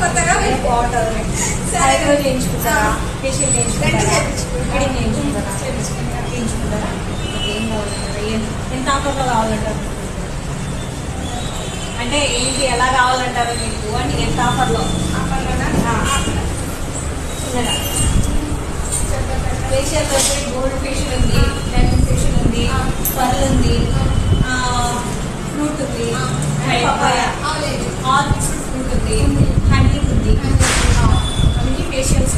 Water eyebrow చేయించుకుంటారా, facial చేయించుకుంటారా, cutting చేయించుకుంటారా, ఏం కావాలంటారు? ఎంత ఆఫర్లో కావాలంటారు? అంటే ఏంటి, ఎలా కావాలంటారు మీకు అని? ఎంత ఆఫర్లో? ఫేషియల్ వచ్చి గోల్డ్ ఫేషియల్ ఉంది, డైమండ్ ఫేషియల్ ఉంది, పర్ల్ ఉంది, ఫ్రూట్ ఉంది, ఆర్కిడ్ ఫ్రూట్ ఉంది, హనీ ఉంది, అన్ని ఫేషియల్స్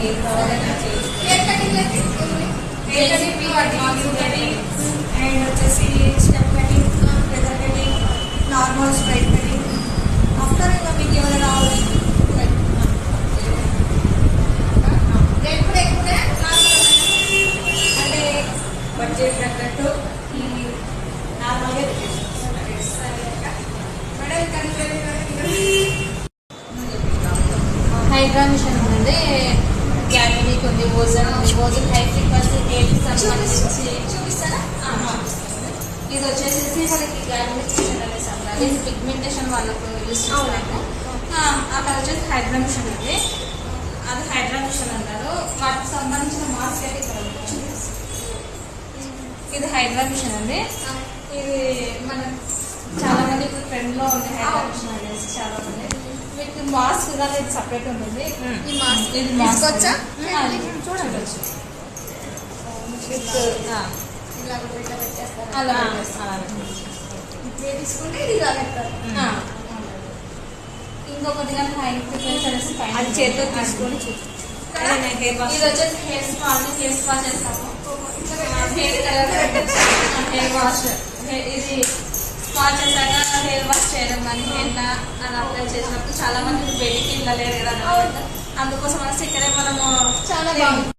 ఏది కావాలన్నా అండ్ వచ్చేసి step cutting, feather cutting, normal straight cutting. After ఇంకా మీకు ఏమైనా కావాలి అంటే బడ్జెట్ తగ్గట్టు ఈ నార్మల్గా హైడ్రా మిషన్ ఉంది, గ్యాలరీకి ఉంది, ఓజన్ ఉంది, ఓజన్ హై ఫ్రీక్వెన్సీ డేట్కి సంబంధించి చూపిస్తారా? ఇది వచ్చేసి మనకి గ్యాలరీ పిగ్మెంటేషన్ వాళ్ళకు యూజ్ చేస్తాము. అక్కడ వచ్చేసి హైడ్రా మిషన్ ఉంది, అది హైడ్రా మిషన్ అంటారు. వాటికి సంబంధించిన మాస్క్ అయితే ఇక్కడ ఇది హైడ్రా మిషన్ అండి. ఇది మన చాలా మంది ఇప్పుడు ట్రెండ్ లో ఉంది హైడ్రా మిషన్ అనేసి చాలా మంది. మీకు మాస్క్ అనేది సపరేట్ ఉంటుంది. ఈ మాస్క్ ఇది మాస్క్ వచ్చా చూడవచ్చు. అలా తీసుకుంటే ఇది ఇంకొకటి కానీ హై ఫ్రీక్వెన్సీ అనేసి అది చేతితో తీసుకొని ఇది వచ్చేసి హెయిర్ స్పా చేస్తాము. హెయిర్ వాష్, ఇది స్పా చేశాక హెయిర్ వాష్ చేయడం కానీ హెయిర్ అని అప్లై చేసినప్పుడు చాలా మంది బయటికి వెళ్ళలేరు కదా, అందుకోసం అనేసి ఇక్కడే మనము చాలా బాగుంది.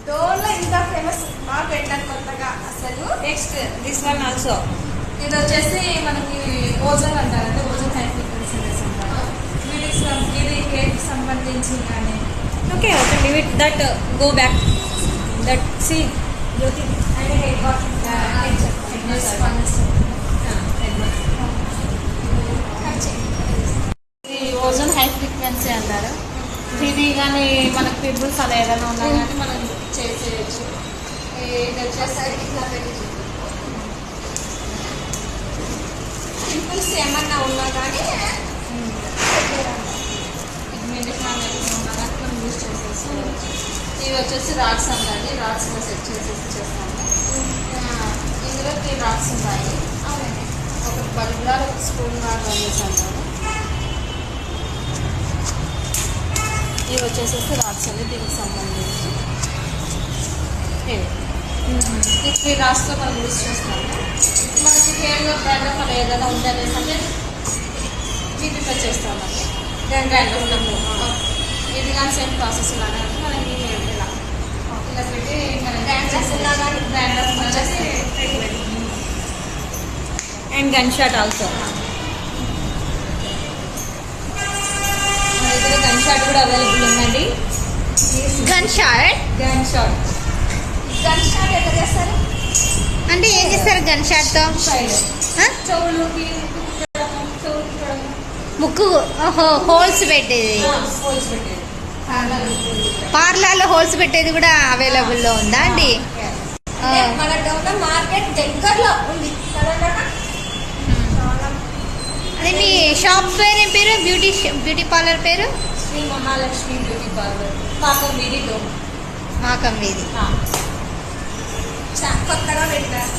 డోర్లో ఇంకా ఫేమస్ బాగా పెట్టారు కొత్తగా అసలు. నెక్స్ట్ దిస్ వన్ ఆల్సో, ఇది వచ్చేసి మనకి ఓజన్ అంటారంటే ఓజన్ హై ఫ్రీక్వెన్సీ అంటారు. ఇది హెయిర్కి సంబంధించి కానీ okay okay leave it that go back that సి జ్యోతి అంటే హెయిర్ వాష్ ఇది ఓజన్ హై ఫ్రీక్వెన్సీ అంటారు. ఇది కానీ మనకు పింపుల్స్ అలా ఏదైనా ఉన్నా కానీ మనం చేసేయచ్చు. ఇది వచ్చేసరికి ఇట్లా పెట్టి పింపుల్స్ ఏమన్నా ఉన్నా కానీ పిగ్మెంటేషన్ అనేది ఉన్నా కానీ మనం యూజ్ చేసేసుకోవచ్చు. ఇవి వచ్చేసి రాడ్స్ అండి, రాడ్స్లో సెట్ చేసేసి చేస్తాము. ఇందులో 3 రాడ్స్ ఉంటాయి. ఒక బల్బులా ఒక స్పూన్ రాడ్ అనేసి అంటారు. ఇవి వచ్చేసేసి రాడ్స్ అండి దీనికి సంబంధించి. ఈ 3 రాడ్స్లో మనం యూజ్ చేస్తాము. మనకి హెయిర్లో బ్రాండ్ అలా ఏదైనా ఉందనేసి అంటే ప్రిపేర్ చేస్తామండి. గ్రైండర్ ఇది కానీ సేమ్ ప్రాసెస్ ఇలానే అంటే మనకి ఇలా పెట్టి మనం గ్రైండర్ వచ్చేసి అండ్ గన్ షాట్ ఆల్సో. మన దగ్గర గన్ షాట్ కూడా అవైలబుల్ ఉందండి. గన్ షాట్ ఎట్లా చేస్తారు అంటే ఏం చేస్తారు గన్ షాట్ తో? చెవులుకి ముక్కు హోల్స్ పెట్టేది, హోల్స్ పెట్టేది. పార్లర్లో హోల్స్ పెట్టేది కూడా అవైలబుల్ లో ఉందా అండి? మన టౌన్ మార్కెట్ దగ్గరలో ఉంది. అదే మీ షాప్ పేరు ఏం పేరు? బ్యూటీ పార్లర్ పేరు? శ్రీ మహాలక్ష్మి బ్యూటీ పార్లర్, పాకం వీధిలో. మాకం వీధి. కొత్తగా పెట్టారు.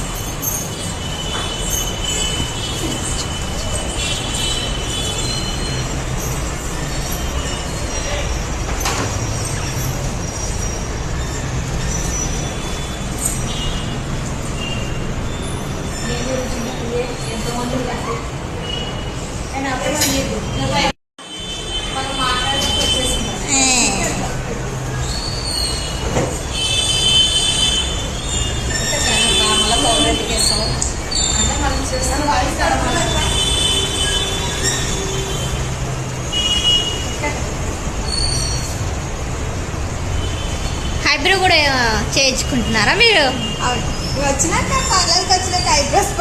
ఎంతమంది అండ్ అప్పుడు మనం మాట్లాడడానికి వచ్చేసింది. మళ్ళీ పౌడర్ వేస్తాం అంటే మనం చేస్తాం ఐబ్రో కూడా చేయించుకుంటున్నారా మీరు? వచ్చినాక పార్లర్కి వచ్చినాక ఐబ్రోస్